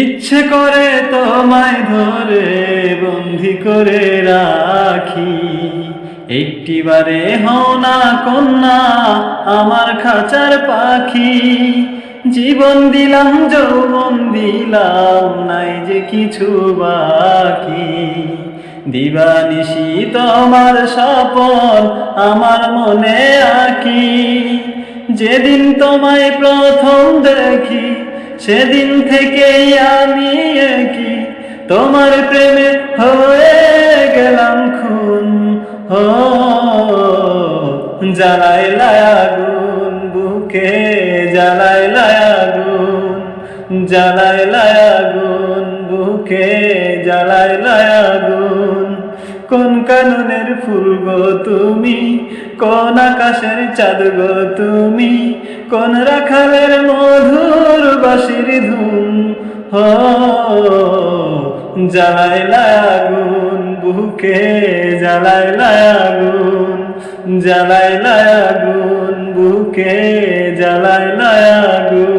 ইচ্ছে করে তোমায় ধরে বন্দি করে রাখি, একটিবারে হও না কন্যা আমার খাঁচার পাখি। জীবন দিলাম যৌবন দিলাম নাই যে কিছু বাকি, দিবানিশি তোমার স্বপন আমার মনে আঁকি। যেদিন তোমায় প্রথম দেখি সেদিন থেকেই আমি একই তোমার প্রেমে হয়ে গেলাম খুন। ও জ্বালায় আগুন বুকে, জ্বালায় আগুন, জ্বালায় আগুন বুকে, জ্বালায় আগুন। কোন কাননের ফুল গো তুমি, কোন আকাশের চাঁদ গো তুমি, কোন রাখালের মধুর বাঁশির ধুম। হো জ্বালায় আগুন বুকে, জ্বালায় আগুন, জ্বালায় আগুন বুকে, জ্বালায় আগুন।